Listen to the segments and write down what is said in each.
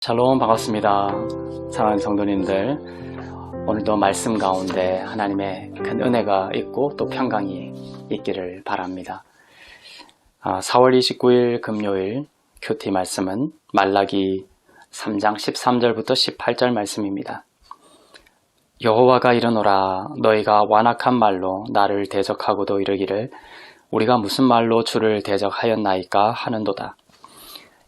샬롬, 반갑습니다. 사랑하는 성도님들, 오늘도 말씀 가운데 하나님의 큰 은혜가 있고 또 평강이 있기를 바랍니다. 4월 29일 금요일 큐티 말씀은 말라기 3장 13절부터 18절 말씀입니다. 여호와가 이르노라, 너희가 완악한 말로 나를 대적하고도 이르기를 우리가 무슨 말로 주를 대적하였나이까 하는도다.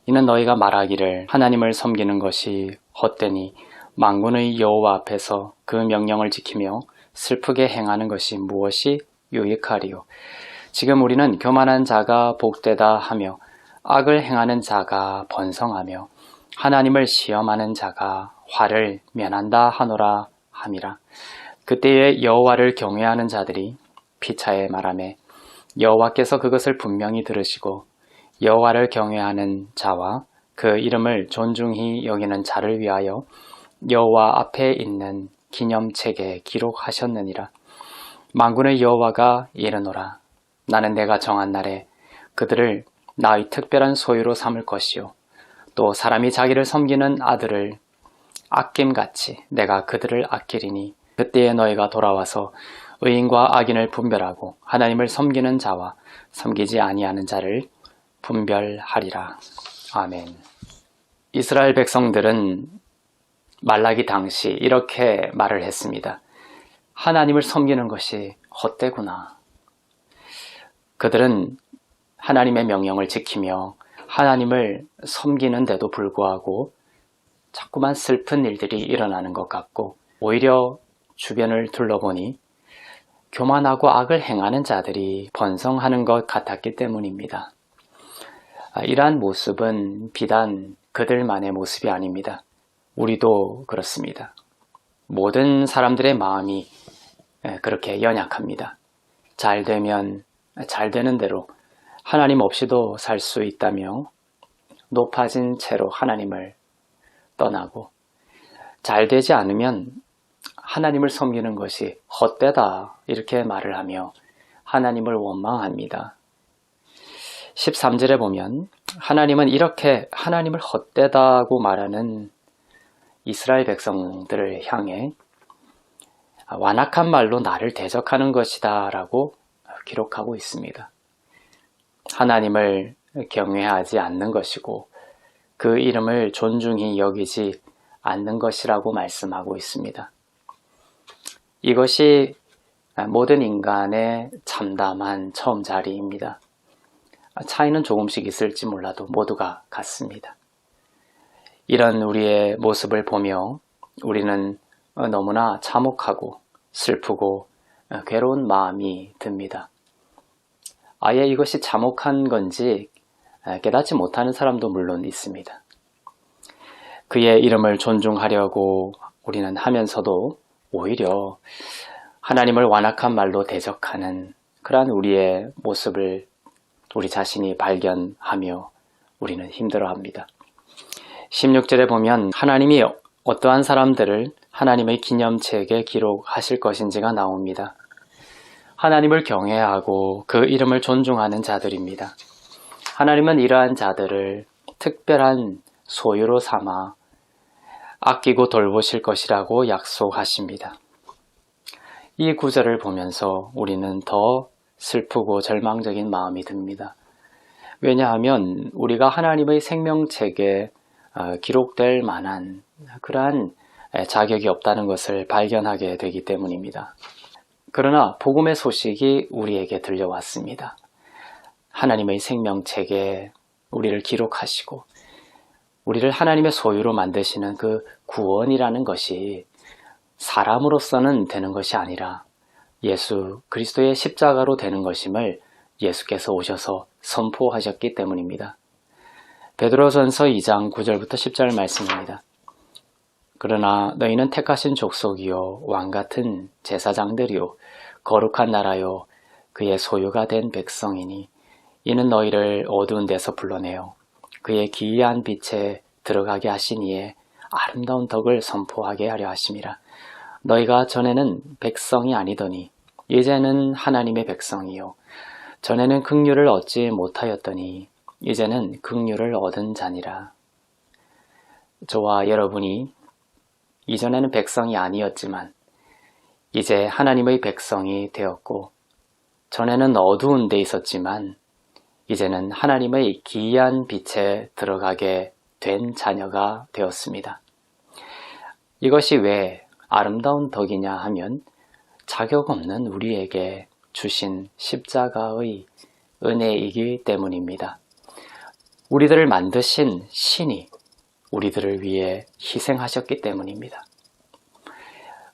이는 너희가 말하기를 하나님을 섬기는 것이 헛되니 만군의 여호와 앞에서 그 명령을 지키며 슬프게 행하는 것이 무엇이 유익하리요. 지금 우리는 교만한 자가 복되다 하며 악을 행하는 자가 번성하며 하나님을 시험하는 자가 화를 면한다 하노라 함이라. 그때에 여호와를 경외하는 자들이 피차에 말하매 여호와께서 그것을 분명히 들으시고 여호와를 경외하는 자와 그 이름을 존중히 여기는 자를 위하여 여호와 앞에 있는 기념책에 기록하셨느니라. 만군의 여호와가 이르노라, 나는 내가 정한 날에 그들을 나의 특별한 소유로 삼을 것이요 또 사람이 자기를 섬기는 아들을 아낌같이 내가 그들을 아끼리니 그때에 너희가 돌아와서 의인과 악인을 분별하고 하나님을 섬기는 자와 섬기지 아니하는 자를 분별하리라. 아멘. 이스라엘 백성들은 말라기 당시 이렇게 말을 했습니다. 하나님을 섬기는 것이 헛되구나. 그들은 하나님의 명령을 지키며 하나님을 섬기는데도 불구하고 자꾸만 슬픈 일들이 일어나는 것 같고 오히려 주변을 둘러보니 교만하고 악을 행하는 자들이 번성하는 것 같았기 때문입니다. 이러한 모습은 비단 그들만의 모습이 아닙니다. 우리도 그렇습니다. 모든 사람들의 마음이 그렇게 연약합니다. 잘 되면 잘 되는 대로 하나님 없이도 살 수 있다며 높아진 채로 하나님을 떠나고 잘 되지 않으면 하나님을 섬기는 것이 헛되다 이렇게 말을 하며 하나님을 원망합니다. 13절에 보면 하나님은 이렇게 하나님을 헛되다고 말하는 이스라엘 백성들을 향해 완악한 말로 나를 대적하는 것이다 라고 기록하고 있습니다. 하나님을 경외하지 않는 것이고 그 이름을 존중히 여기지 않는 것이라고 말씀하고 있습니다. 이것이 모든 인간의 참담한 처음 자리입니다. 차이는 조금씩 있을지 몰라도 모두가 같습니다. 이런 우리의 모습을 보며 우리는 너무나 참혹하고 슬프고 괴로운 마음이 듭니다. 아예 이것이 참혹한 건지 깨닫지 못하는 사람도 물론 있습니다. 그의 이름을 존중하려고 우리는 하면서도 오히려 하나님을 완악한 말로 대적하는 그러한 우리의 모습을 우리 자신이 발견하며 우리는 힘들어합니다. 16절에 보면 하나님이 어떠한 사람들을 하나님의 기념책에 기록하실 것인지가 나옵니다. 하나님을 경외하고 그 이름을 존중하는 자들입니다. 하나님은 이러한 자들을 특별한 소유로 삼아 아끼고 돌보실 것이라고 약속하십니다. 이 구절을 보면서 우리는 더 슬프고 절망적인 마음이 듭니다. 왜냐하면 우리가 하나님의 생명책에 기록될 만한 그러한 자격이 없다는 것을 발견하게 되기 때문입니다. 그러나 복음의 소식이 우리에게 들려왔습니다. 하나님의 생명책에 우리를 기록하시고 우리를 하나님의 소유로 만드시는 그 구원이라는 것이 사람으로서는 되는 것이 아니라 예수 그리스도의 십자가로 되는 것임을 예수께서 오셔서 선포하셨기 때문입니다. 베드로전서 2장 9절부터 10절 말씀입니다. 그러나 너희는 택하신 족속이요 왕같은 제사장들이요 거룩한 나라요 그의 소유가 된 백성이니 이는 너희를 어두운 데서 불러내어 그의 기이한 빛에 들어가게 하시니에 아름다운 덕을 선포하게 하려 하심이라. 너희가 전에는 백성이 아니더니 이제는 하나님의 백성이요 전에는 긍휼을 얻지 못하였더니 이제는 긍휼을 얻은 자니라. 저와 여러분이 이전에는 백성이 아니었지만 이제 하나님의 백성이 되었고, 전에는 어두운 데 있었지만 이제는 하나님의 기이한 빛에 들어가게 된 자녀가 되었습니다. 이것이 왜 아름다운 덕이냐 하면 자격 없는 우리에게 주신 십자가의 은혜이기 때문입니다. 우리들을 만드신 신이 우리들을 위해 희생하셨기 때문입니다.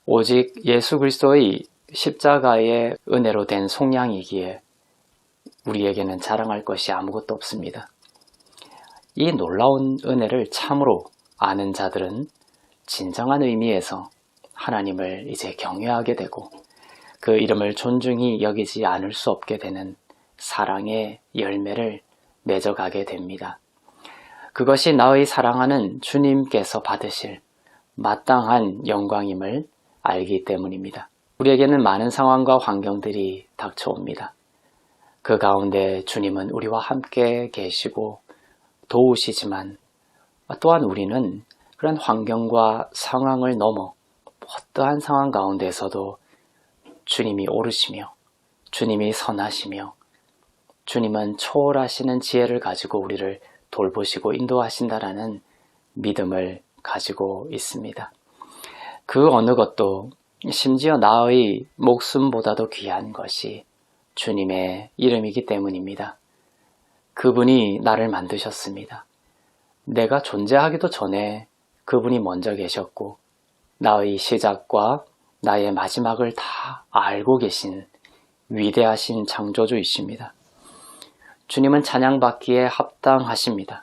오직 예수 그리스도의 십자가의 은혜로 된 속량이기에 우리에게는 자랑할 것이 아무것도 없습니다. 이 놀라운 은혜를 참으로 아는 자들은 진정한 의미에서 하나님을 이제 경외하게 되고 그 이름을 존중히 여기지 않을 수 없게 되는 사랑의 열매를 맺어가게 됩니다. 그것이 나의 사랑하는 주님께서 받으실 마땅한 영광임을 알기 때문입니다. 우리에게는 많은 상황과 환경들이 닥쳐옵니다. 그 가운데 주님은 우리와 함께 계시고 도우시지만 또한 우리는 그런 환경과 상황을 넘어 어떠한 상황 가운데서도 주님이 오르시며 주님이 선하시며 주님은 초월하시는 지혜를 가지고 우리를 돌보시고 인도하신다라는 믿음을 가지고 있습니다. 그 어느 것도 심지어 나의 목숨보다도 귀한 것이 주님의 이름이기 때문입니다. 그분이 나를 만드셨습니다. 내가 존재하기도 전에 그분이 먼저 계셨고 나의 시작과 나의 마지막을 다 알고 계신 위대하신 창조주이십니다. 주님은 찬양받기에 합당하십니다.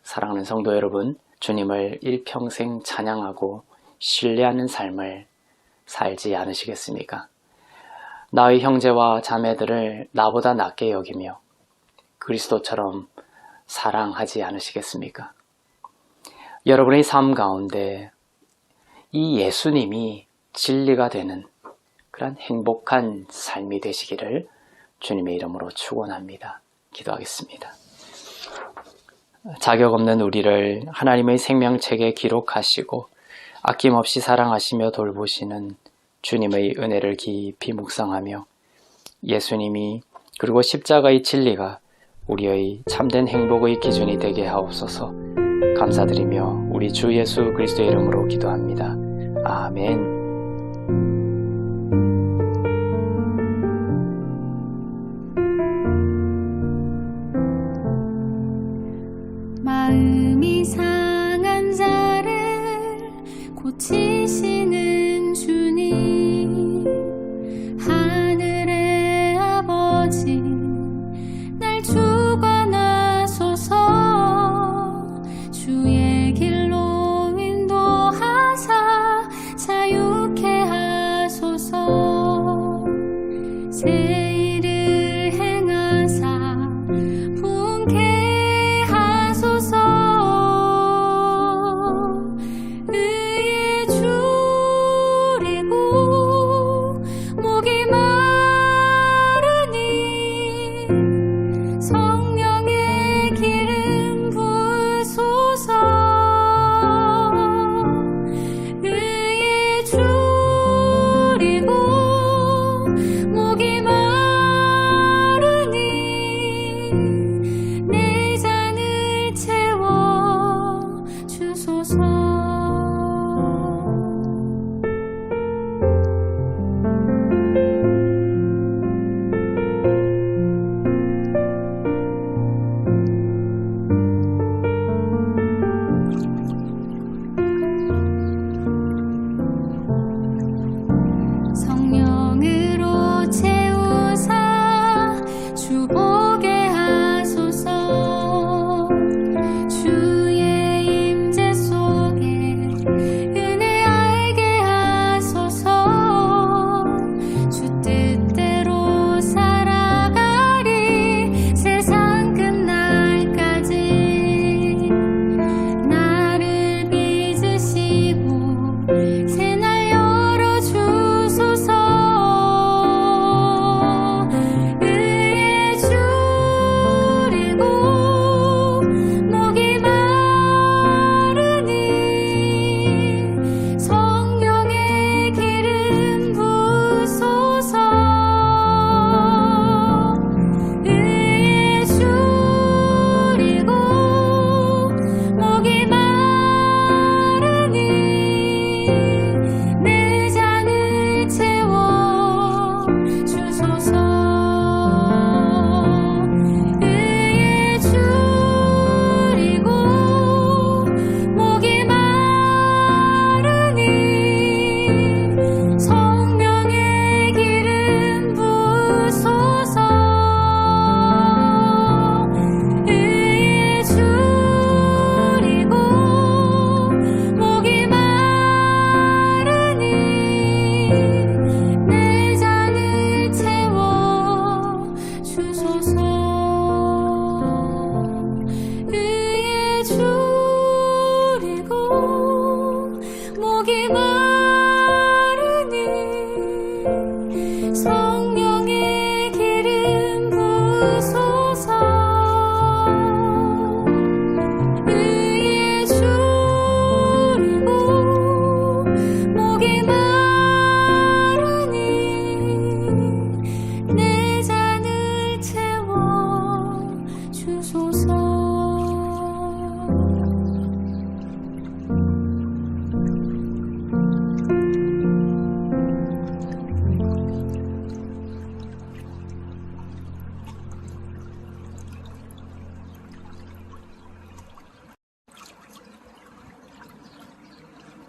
사랑하는 성도 여러분, 주님을 일평생 찬양하고 신뢰하는 삶을 살지 않으시겠습니까? 나의 형제와 자매들을 나보다 낮게 여기며 그리스도처럼 사랑하지 않으시겠습니까? 여러분의 삶 가운데 이 예수님이 진리가 되는 그런 행복한 삶이 되시기를 주님의 이름으로 축원합니다. 기도하겠습니다. 자격 없는 우리를 하나님의 생명책에 기록하시고 아낌없이 사랑하시며 돌보시는 주님의 은혜를 깊이 묵상하며 예수님이 그리고 십자가의 진리가 우리의 참된 행복의 기준이 되게 하옵소서. 감사드리며 우리 주 예수 그리스도의 이름으로 기도합니다. 아멘. 마음이 상한 자를 고치